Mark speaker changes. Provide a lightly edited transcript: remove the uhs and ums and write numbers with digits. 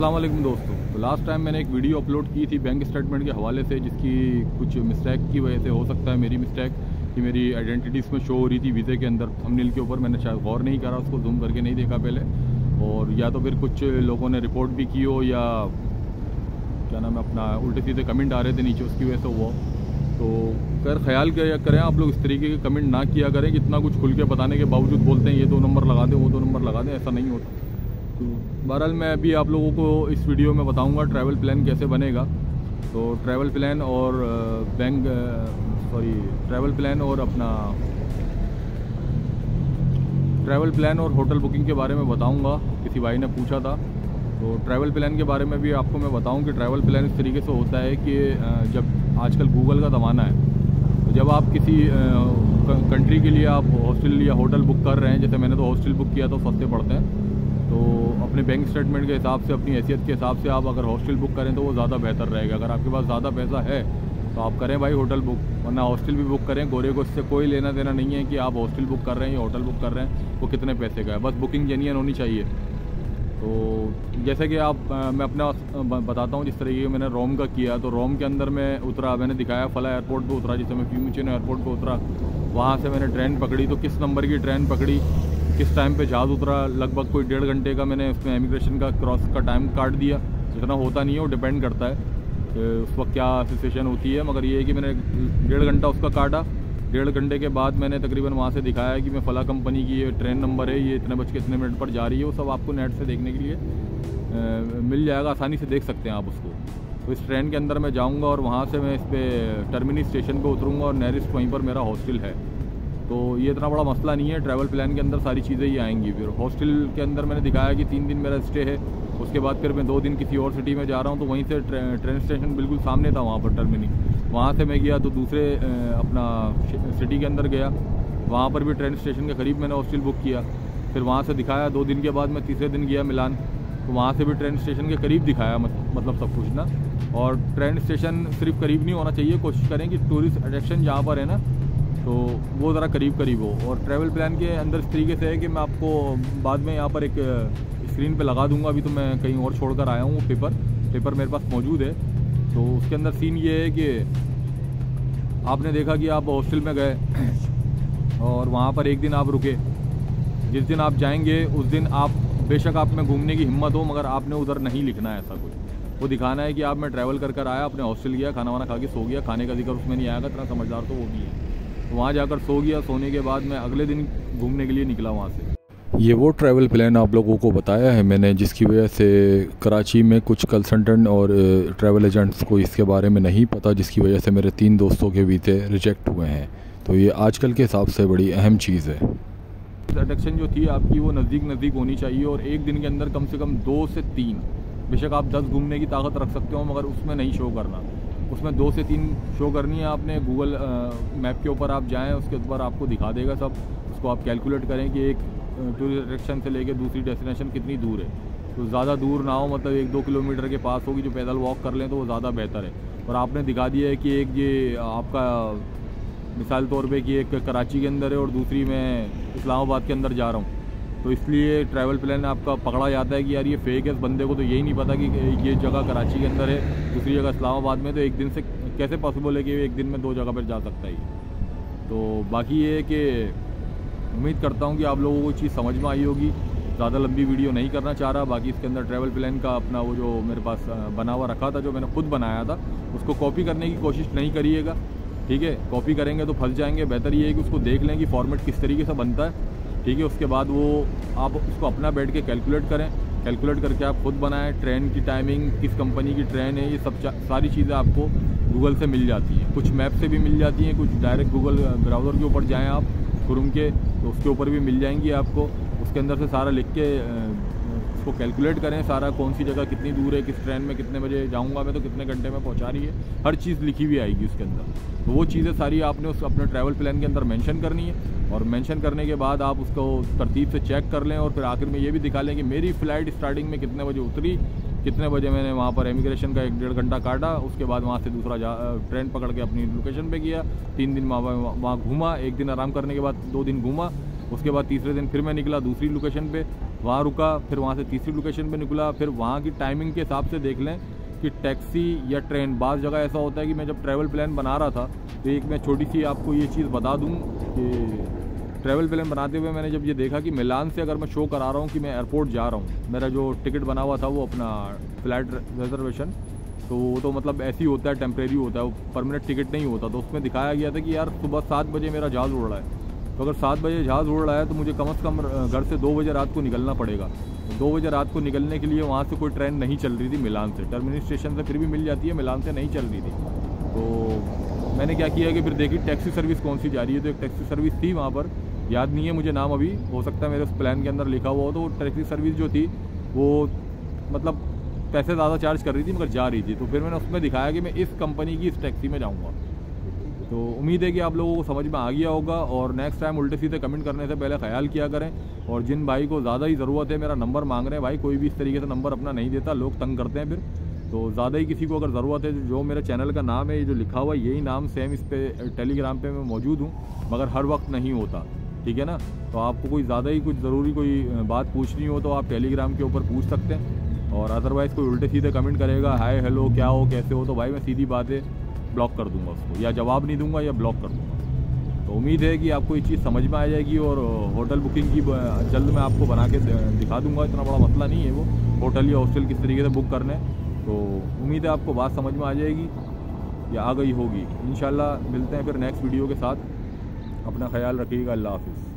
Speaker 1: अस्सलाम वालेकुम दोस्तों। तो लास्ट टाइम मैंने एक वीडियो अपलोड की थी बैंक स्टेटमेंट के हवाले से, जिसकी कुछ मिस्टेक की वजह से, हो सकता है मेरी मिस्टेक कि मेरी आइडेंटिटी इसमें शो हो रही थी वीज़े के अंदर थंबनेल के ऊपर। मैंने शायद गौर नहीं करा, उसको जूम करके नहीं देखा पहले, और या तो फिर कुछ लोगों ने रिपोर्ट भी की हो, या क्या नाम है अपना उल्टे सीधे कमेंट आ रहे थे नीचे, उसकी वजह से हुआ। तो खैर ख्याल करें आप लोग, इस तरीके के कमेंट ना किया करें, जितना कुछ खुल के बताने के बावजूद बोलते हैं ये 2 नंबर लगा दें, वो 2 नंबर लगा दें, ऐसा नहीं होता। तो बहरहाल मैं अभी आप लोगों को इस वीडियो में बताऊंगा ट्रैवल प्लान कैसे बनेगा। तो ट्रैवल प्लान और ट्रैवल प्लान और अपना ट्रैवल प्लान और होटल बुकिंग के बारे में बताऊंगा। किसी भाई ने पूछा था, तो ट्रैवल प्लान के बारे में भी आपको मैं बताऊं कि ट्रैवल प्लान इस तरीके से होता है कि जब आजकल गूगल का ज़माना है, तो जब आप किसी कंट्री के लिए आप हॉस्टल या होटल बुक कर रहे हैं, जैसे मैंने तो हॉस्टल बुक किया तो सस्ते पड़ते हैं, तो अपने बैंक स्टेटमेंट के हिसाब से, अपनी हैसियत के हिसाब से आप अगर हॉस्टल बुक करें तो वो ज़्यादा बेहतर रहेगा। अगर आपके पास ज़्यादा पैसा है तो आप करें भाई होटल बुक, वरना हॉस्टल भी बुक करें। गोरे को इससे कोई लेना देना नहीं है कि आप हॉस्टल बुक कर रहे हैं या होटल बुक कर रहे हैं, वो कितने पैसे का है, बस बुकिंग जेन्युइन होनी चाहिए। तो जैसे कि मैं अपना बताता हूँ, जिस तरीके मैंने रोम का किया, तो रोम के अंदर मैं उतरा, मैंने दिखाया फला एयरपोर्ट पे उतरा, जिससे मैं फ्यूमिचिनो एयरपोर्ट पे उतरा। वहाँ से मैंने ट्रेन पकड़ी, तो किस नंबर की ट्रेन पकड़ी, किस टाइम पे जहाज़ उतरा, लगभग कोई 1.5 घंटे का मैंने उसमें इमिग्रेशन का क्रॉस का टाइम काट दिया। इतना होता नहीं है, वो डिपेंड करता है कि उस वक्त क्या सिचुएशन होती है, मगर ये है कि मैंने 1.5 घंटा उसका काटा। 1.5 घंटे के बाद मैंने तकरीबन वहाँ से दिखाया कि मैं फला कंपनी की ये ट्रेन नंबर है, ये इतने बज के इतने मिनट पर जा रही है। वो सब आपको नेट से देखने के लिए मिल जाएगा, आसानी से देख सकते हैं आप उसको। तो इस ट्रेन के अंदर मैं जाऊँगा और वहाँ से मैं इस पर टर्मिनी स्टेशन पर उतरूँगा और नेरेस्ट वहीं पर मेरा हॉस्टल है। तो ये इतना बड़ा मसला नहीं है, ट्रैवल प्लान के अंदर सारी चीज़ें ही आएंगी। फिर हॉस्टल के अंदर मैंने दिखाया कि 3 दिन मेरा स्टे है, उसके बाद फिर मैं 2 दिन किसी और सिटी में जा रहा हूँ, तो वहीं से ट्रेन स्टेशन बिल्कुल सामने था वहाँ पर टर्मिनी। वहाँ से मैं गया तो दूसरे अपना सिटी के अंदर गया, वहाँ पर भी ट्रेन स्टेशन के करीब मैंने हॉस्टल बुक किया। फिर वहाँ से दिखाया, 2 दिन के बाद मैं तीसरे दिन गया मिलान, तो वहाँ से भी ट्रेन स्टेशन के करीब दिखाया, मतलब सब कुछ ना। और ट्रेन स्टेशन सिर्फ करीब नहीं होना चाहिए, कोशिश करें कि टूरिस्ट अट्रैक्शन जहाँ पर है ना, तो वो ज़रा करीब हो। और ट्रैवल प्लान के अंदर इस तरीके से है कि मैं आपको बाद में यहाँ पर एक स्क्रीन पे लगा दूंगा। अभी तो मैं कहीं और छोड़कर आया हूँ, पेपर मेरे पास मौजूद है। तो उसके अंदर सीन ये है कि आपने देखा कि आप हॉस्टल में गए और वहाँ पर एक दिन आप रुके। जिस दिन आप जाएंगे उस दिन आप बेशक आप में घूमने की हिम्मत हो, मगर आपने उधर नहीं लिखना है ऐसा कुछ। वो दिखाना है कि आप मैं ट्रैवल कर आया, अपने हॉस्टल गया, खाना वाना खा के सो गया। खाने का जिक्र उसमें नहीं आएगा, इतना समझदार तो वो भी है। वहाँ जाकर सो गया, सोने के बाद मैं अगले दिन घूमने के लिए निकला वहाँ से।
Speaker 2: ये वो ट्रैवल प्लान आप लोगों को बताया है मैंने, जिसकी वजह से कराची में कुछ कंसल्टेंट और ट्रैवल एजेंट्स को इसके बारे में नहीं पता, जिसकी वजह से मेरे 3 दोस्तों के वीज़े रिजेक्ट हुए हैं। तो ये आजकल के हिसाब से बड़ी अहम चीज़ है।
Speaker 1: अट्रैक्शन जो थी आपकी वो नज़दीक होनी चाहिए, और एक दिन के अंदर कम से कम 2 से 3, बेशक आप 10 घूमने की ताकत रख सकते हो, मगर उसमें नहीं शो करना। उसमें 2 से 3 शो करनी है आपने। गूगल मैप के ऊपर आप जाएं, उसके ऊपर आपको दिखा देगा सब। उसको आप कैलकुलेट करें कि एक टूरिस्ट अट्रैक्शन से लेकर दूसरी डेस्टिनेशन कितनी दूर है। तो ज़्यादा दूर ना हो, मतलब 1-2 किलोमीटर के पास होगी, जो पैदल वॉक कर लें तो वो ज़्यादा बेहतर है। और आपने दिखा दिया है कि एक ये आपका मिसाल तौर पे कि एक कराची के अंदर है और दूसरी मैं इस्लामाबाद के अंदर जा रहा हूँ, तो इसलिए ट्रैवल प्लान आपका पकड़ा जाता है कि यार ये फेक है। बंदे को तो यही नहीं पता कि ये जगह कराची के अंदर है, दूसरी जगह इस्लामाबाद में, तो एक दिन से कैसे पॉसिबल है कि एक दिन में 2 जगह पर जा सकता है। तो बाकी ये है कि उम्मीद करता हूँ कि आप लोगों को चीज़ समझ में आई होगी। ज़्यादा लंबी वीडियो नहीं करना चाह रहा। बाकी इसके अंदर ट्रैवल प्लान का अपना वो जो मेरे पास बना हुआ रखा था, जो मैंने खुद बनाया था, उसको कॉपी करने की कोशिश नहीं करिएगा, ठीक है। कॉपी करेंगे तो फंस जाएंगे। बेहतर ये है कि उसको देख लें कि फॉर्मेट किस तरीके से बनता है, ठीक है। उसके बाद वो आप उसको अपना बैठ के कैलकुलेट करें, कैलकुलेट करके आप खुद बनाएं। ट्रेन की टाइमिंग, किस कंपनी की ट्रेन है, ये सब सारी चीज़ें आपको गूगल से मिल जाती हैं। कुछ मैप से भी मिल जाती हैं, कुछ डायरेक्ट गूगल ब्राउज़र के ऊपर जाएं आप क्रोम के, तो उसके ऊपर भी मिल जाएंगी आपको। उसके अंदर से सारा लिख के उसको कैलकुलेट करें, सारा कौन सी जगह कितनी दूर है, किस ट्रेन में कितने बजे जाऊंगा मैं, तो कितने घंटे में पहुंचा रही है, हर चीज़ लिखी हुई आएगी उसके अंदर। तो वो चीज़ें सारी आपने उस अपने ट्रैवल प्लान के अंदर मेंशन करनी है, और मेंशन करने के बाद आप उसको तरतीब से चेक कर लें, और फिर आखिर में ये भी दिखा लें कि मेरी फ़्लाइट स्टार्टिंग में कितने बजे उतरी, कितने बजे मैंने वहाँ पर इमिग्रेशन का 1-1.5 घंटा काटा, उसके बाद वहाँ से दूसरा ट्रेन पकड़ के अपनी लोकेशन पे गया। 3 दिन वहाँ घूमा, 1 दिन आराम करने के बाद 2 दिन घूमा, उसके बाद तीसरे दिन फिर मैं निकला दूसरी लोकेशन पे, वहाँ रुका, फिर वहाँ से तीसरी लोकेशन पे निकला। फिर वहाँ की टाइमिंग के हिसाब से देख लें कि टैक्सी या ट्रेन, बाज़ जगह ऐसा होता है कि मैं जब ट्रैवल प्लान बना रहा था तो एक मैं छोटी सी आपको ये चीज़ बता दूँ कि ट्रैवल प्लान बनाते हुए मैंने जब ये देखा कि मिलान से अगर मैं शो करा रहा हूँ कि मैं एयरपोर्ट जा रहा हूँ, मेरा जो टिकट बना हुआ था वो अपना फ्लाइट रिजर्वेशन, तो वो तो मतलब ऐसे ही होता है, टेम्प्रेरी होता है, वो परमानेंट टिकट नहीं होता। तो उसमें दिखाया गया था कि यार सुबह 7 बजे मेरा जहाज़ उड़ रहा है, तो अगर 7 बजे जहाज़ उड़ रहा है तो मुझे कम से कम घर से 2 बजे रात को निकलना पड़ेगा। 2 बजे रात को निकलने के लिए वहाँ से कोई ट्रेन नहीं चल रही थी मिलान से, टर्मिनल स्टेशन से फिर भी मिल जाती है, मिलान से नहीं चल रही थी। तो मैंने क्या किया कि फिर देखी टैक्सी सर्विस कौन सी जा रही है, तो एक टैक्सी सर्विस थी वहाँ पर, याद नहीं है मुझे नाम अभी, हो सकता है मेरे उस प्लान के अंदर लिखा हुआ हो। तो वो टैक्सी सर्विस जो थी वो मतलब पैसे ज़्यादा चार्ज कर रही थी मगर जा रही थी। तो फिर मैंने उसमें दिखाया कि मैं इस कंपनी की इस टैक्सी में जाऊँगा। तो उम्मीद है कि आप लोगों को समझ में आ गया होगा। और नेक्स्ट टाइम उल्टे सीधे कमेंट करने से पहले ख्याल किया करें। और जिन भाई को ज़्यादा ही ज़रूरत है, मेरा नंबर मांग रहे हैं, भाई कोई भी इस तरीके से नंबर अपना नहीं देता, लोग तंग करते हैं फिर। तो ज़्यादा ही किसी को अगर ज़रूरत है, जो मेरे चैनल का नाम है, ये जो लिखा हुआ है यही नाम सेम इस पर टेलीग्राम पे मैं मौजूद हूँ, मगर हर वक्त नहीं होता, ठीक है ना। तो आपको कोई ज़्यादा ही कुछ ज़रूरी कोई बात पूछनी हो तो आप टेलीग्राम के ऊपर पूछ सकते हैं। और अदरवाइज़ कोई उल्टे सीधे कमेंट करेगा हाय हेलो क्या हो कैसे हो, तो भाई मैं सीधी बात है ब्लॉक कर दूंगा उसको, या जवाब नहीं दूंगा या ब्लॉक कर दूंगा। तो उम्मीद है कि आपको ये चीज़ समझ में आ जाएगी। और होटल बुकिंग की जल्द मैं आपको बना के दिखा दूंगा, इतना बड़ा मसला नहीं है वो, होटल या हॉस्टल किस तरीके से बुक करने। तो उम्मीद है आपको बात समझ में आ जाएगी या आ गई होगी। इंशाल्लाह मिलते हैं फिर नेक्स्ट वीडियो के साथ। अपना ख्याल रखिएगा। अल्लाह हाफिज़।